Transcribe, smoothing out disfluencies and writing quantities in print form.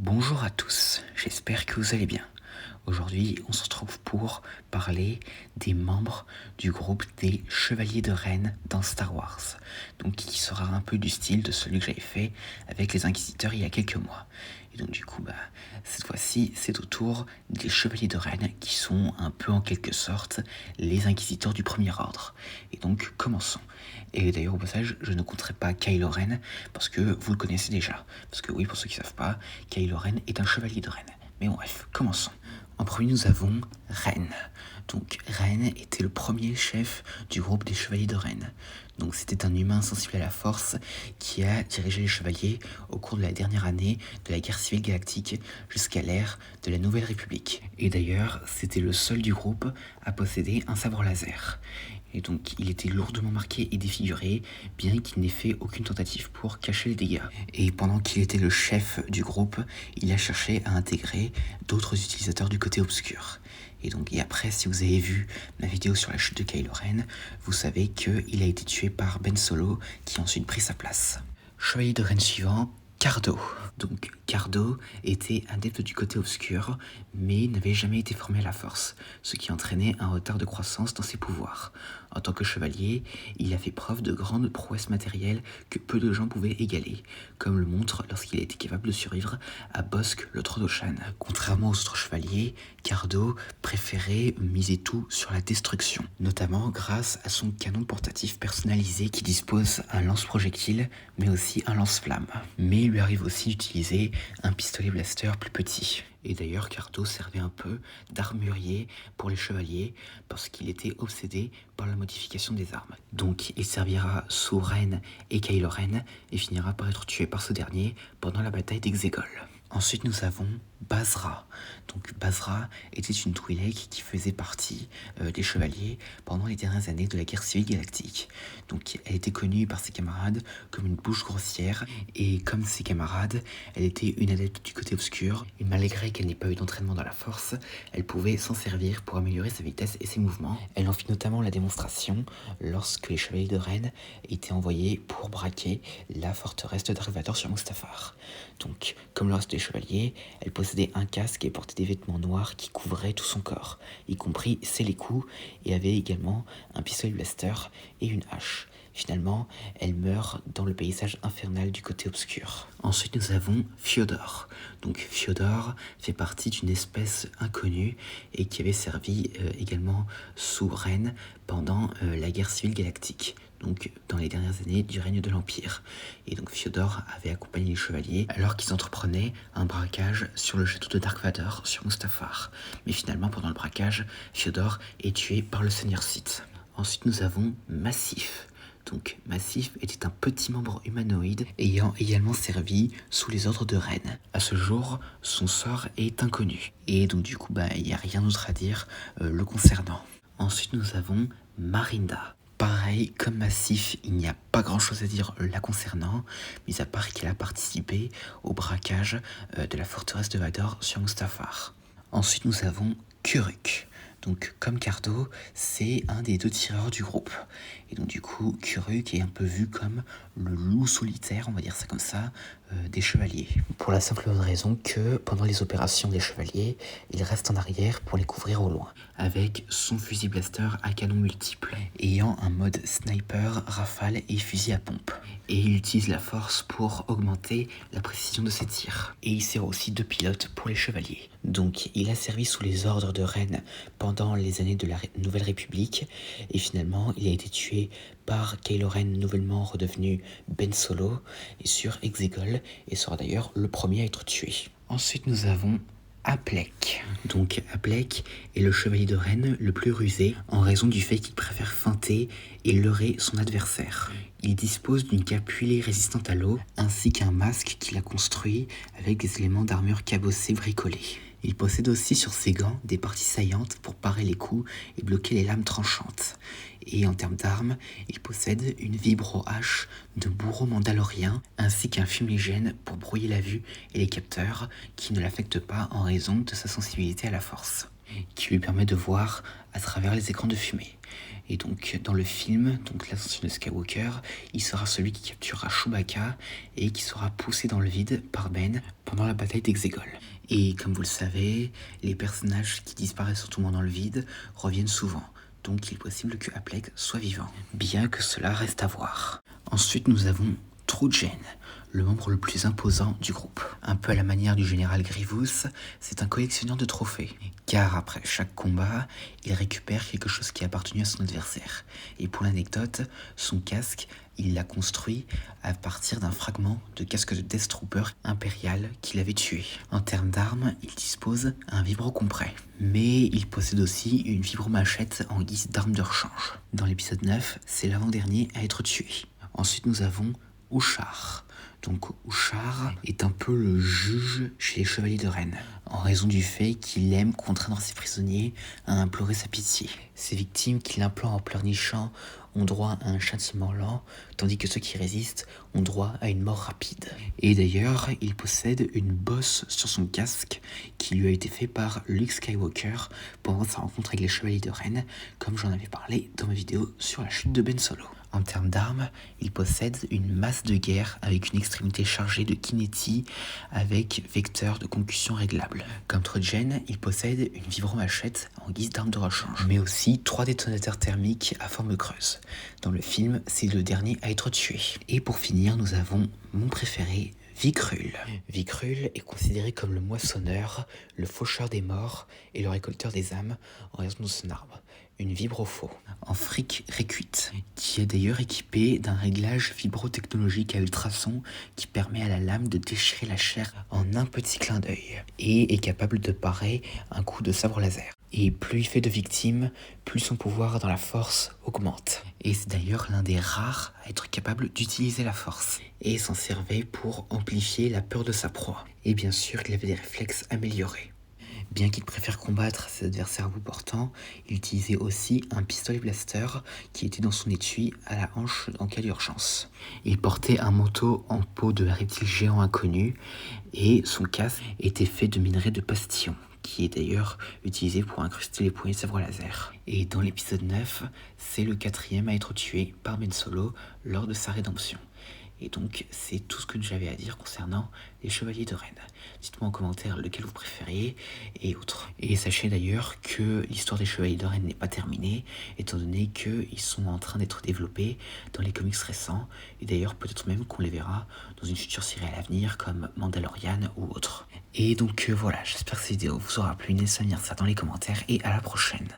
Bonjour à tous, j'espère que vous allez bien. Aujourd'hui, on se retrouve pour parler des membres du groupe des Chevaliers de Rennes dans Star Wars. Donc qui sera un peu du style de celui que j'avais fait avec les Inquisiteurs il y a quelques mois. Et donc du coup, cette fois-ci, c'est au tour des Chevaliers de Rennes qui sont un peu en quelque sorte les Inquisiteurs du Premier Ordre. Et donc, commençons. Et d'ailleurs, au passage, je ne compterai pas Kylo Ren parce que vous le connaissez déjà. Parce que oui, pour ceux qui ne savent pas, Kylo Ren est un Chevalier de Rennes. Mais bon, bref, commençons. En premier, nous avons Ren. Donc, Ren était le premier chef du groupe des Chevaliers de Rennes. Donc, c'était un humain sensible à la force qui a dirigé les Chevaliers au cours de la dernière année de la guerre civile galactique jusqu'à l'ère de la Nouvelle République. Et d'ailleurs, c'était le seul du groupe à posséder un sabre laser. Et donc, il était lourdement marqué et défiguré, bien qu'il n'ait fait aucune tentative pour cacher les dégâts. Et pendant qu'il était le chef du groupe, il a cherché à intégrer d'autres utilisateurs du côté obscur. Et après, si vous avez vu ma vidéo sur la chute de Kylo Ren, vous savez qu'il a été tué par Ben Solo, qui a ensuite pris sa place. Chevalier de Ren suivant, Cardo. Donc Cardo était adepte du côté obscur, mais n'avait jamais été formé à la force, ce qui entraînait un retard de croissance dans ses pouvoirs. En tant que chevalier, il a fait preuve de grandes prouesses matérielles que peu de gens pouvaient égaler, comme le montre lorsqu'il a été capable de survivre à Bossk le Trandoshan. Contrairement aux autres chevaliers, Cardo préférait miser tout sur la destruction, notamment grâce à son canon portatif personnalisé qui dispose un lance-projectile, mais aussi un lance-flamme. Mais il lui arrive aussi d'utiliser un pistolet blaster plus petit. Et d'ailleurs, Cardo servait un peu d'armurier pour les chevaliers parce qu'il était obsédé par la modification des armes. Donc, il servira sous Ren et Kylo Ren et finira par être tué par ce dernier pendant la bataille d'Exegol. Ensuite, nous avons Basra. Donc Basra était une Twi'lek qui faisait partie des chevaliers pendant les dernières années de la guerre civile galactique. Donc elle était connue par ses camarades comme une bouche grossière et comme ses camarades, elle était une adepte du côté obscur et malgré qu'elle n'ait pas eu d'entraînement dans la force, elle pouvait s'en servir pour améliorer sa vitesse et ses mouvements. Elle en fit notamment la démonstration lorsque les chevaliers de Ren étaient envoyés pour braquer la forteresse de Dark Vador sur Mustafar. Donc comme le reste des chevaliers, elle possédait un casque et portait des vêtements noirs qui couvraient tout son corps, y compris ses coups, et avait également un pistolet blaster et une hache. Finalement, elle meurt dans le paysage infernal du côté obscur. Ensuite, nous avons Fyodor. Donc Fyodor fait partie d'une espèce inconnue et qui avait servi également sous Ren pendant la guerre civile galactique. Donc dans les dernières années du règne de l'Empire. Et donc Fyodor avait accompagné les chevaliers alors qu'ils entreprenaient un braquage sur le château de Dark Vador sur Mustafar. Mais finalement, pendant le braquage, Fyodor est tué par le Seigneur Sith. Ensuite, nous avons Massif. Donc Massif était un petit membre humanoïde ayant également servi sous les ordres de Ren. À ce jour, son sort est inconnu. Et donc du coup, il n'y a rien d'autre à dire le concernant. Ensuite, nous avons Marinda. Pareil, comme Massif, il n'y a pas grand chose à dire la concernant, mis à part qu'elle a participé au braquage de la forteresse de Vador sur Mustafar. Ensuite, nous avons Kuruk. Donc, comme Cardo, c'est un des deux tireurs du groupe. Et donc, du coup, Kuruk est un peu vu comme le loup solitaire, on va dire ça comme ça, des chevaliers. Pour la simple raison que, pendant les opérations des chevaliers, il reste en arrière pour les couvrir au loin, avec son fusil blaster à canon multiple, ayant un mode sniper, rafale et fusil à pompe. Et il utilise la force pour augmenter la précision de ses tirs. Et il sert aussi de pilote pour les chevaliers. Donc, il a servi sous les ordres de Ren pendant les années de la Nouvelle République, et finalement, il a été tué par Kylo Ren nouvellement redevenu Ben Solo et sur Exegol, et sera d'ailleurs le premier à être tué. Ensuite, nous avons Aplek. Donc Aplek est le chevalier de Ren le plus rusé en raison du fait qu'il préfère feinter et leurrer son adversaire. Il dispose d'une cape huilée résistante à l'eau ainsi qu'un masque qu'il a construit avec des éléments d'armure cabossés bricolés. Il possède aussi sur ses gants des parties saillantes pour parer les coups et bloquer les lames tranchantes. Et en termes d'armes, il possède une vibro-hache de bourreau mandalorien ainsi qu'un fumigène pour brouiller la vue et les capteurs qui ne l'affectent pas en raison de sa sensibilité à la force. qui lui permet de voir à travers les écrans de fumée. Et donc dans le film, donc l'ascension de Skywalker, il sera celui qui capturera Chewbacca et qui sera poussé dans le vide par Ben pendant la bataille d'Exegol. Et comme vous le savez, les personnages qui disparaissent au moment dans le vide reviennent souvent. Donc il est possible que Aplek soit vivant, bien que cela reste à voir. Ensuite nous avons Trujen, le membre le plus imposant du groupe. Un peu à la manière du général Grievous, c'est un collectionneur de trophées, car après chaque combat, il récupère quelque chose qui a appartenu à son adversaire. Et pour l'anecdote, son casque, il l'a construit à partir d'un fragment de casque de Death Trooper impérial qu'il avait tué. En termes d'armes, il dispose un vibro-compret, mais il possède aussi une vibro-machette en guise d'arme de rechange. Dans l'épisode 9, c'est l'avant-dernier à être tué. Ensuite, nous avons Ushar. Donc Ushar est un peu le juge chez les chevaliers de Rennes, en raison du fait qu'il aime contraindre ses prisonniers à implorer sa pitié. Ses victimes qu'il implore en pleurnichant ont droit à un châtiment lent, tandis que ceux qui résistent ont droit à une mort rapide. Et d'ailleurs, il possède une bosse sur son casque qui lui a été fait par Luke Skywalker pendant sa rencontre avec les chevaliers de Rennes, comme j'en avais parlé dans ma vidéo sur la chute de Ben Solo. En termes d'armes, il possède une masse de guerre avec une extrémité chargée de kinéti avec vecteur de concussion réglable. Comme Trujen, il possède une vibro-machette en guise d'arme de rechange, mais aussi 3 détonateurs thermiques à forme creuse. Dans le film, c'est le dernier à être tué. Et pour finir, nous avons mon préféré, Vikrul. Vikrul est considéré comme le moissonneur, le faucheur des morts et le récolteur des âmes en raison de son arbre, une vibrofaux, en fric récuite, qui est d'ailleurs équipé d'un réglage vibrotechnologique à ultrasons qui permet à la lame de déchirer la chair en un petit clin d'œil, et est capable de parer un coup de sabre laser. Et plus il fait de victimes, plus son pouvoir dans la force augmente. Et c'est d'ailleurs l'un des rares à être capable d'utiliser la force, et s'en servait pour amplifier la peur de sa proie. Et bien sûr, il avait des réflexes améliorés. Bien qu'il préfère combattre ses adversaires à bout portant, il utilisait aussi un pistolet blaster qui était dans son étui à la hanche en cas d'urgence. Il portait un manteau en peau de reptile géant inconnu et son casque était fait de minerai de pastillon, qui est d'ailleurs utilisé pour incruster les poignées de sabre laser. Et dans l'épisode 9, c'est le 4e à être tué par Ben Solo lors de sa rédemption. Et donc, c'est tout ce que j'avais à dire concernant les Chevaliers de Rennes. Dites-moi en commentaire lequel vous préfériez et autres. Et sachez d'ailleurs que l'histoire des Chevaliers de Rennes n'est pas terminée, étant donné qu'ils sont en train d'être développés dans les comics récents. Et d'ailleurs, peut-être même qu'on les verra dans une future série à l'avenir, comme Mandalorian ou autre. Et donc voilà, j'espère que cette vidéo vous aura plu. N'hésitez pas à me dire ça dans les commentaires et à la prochaine.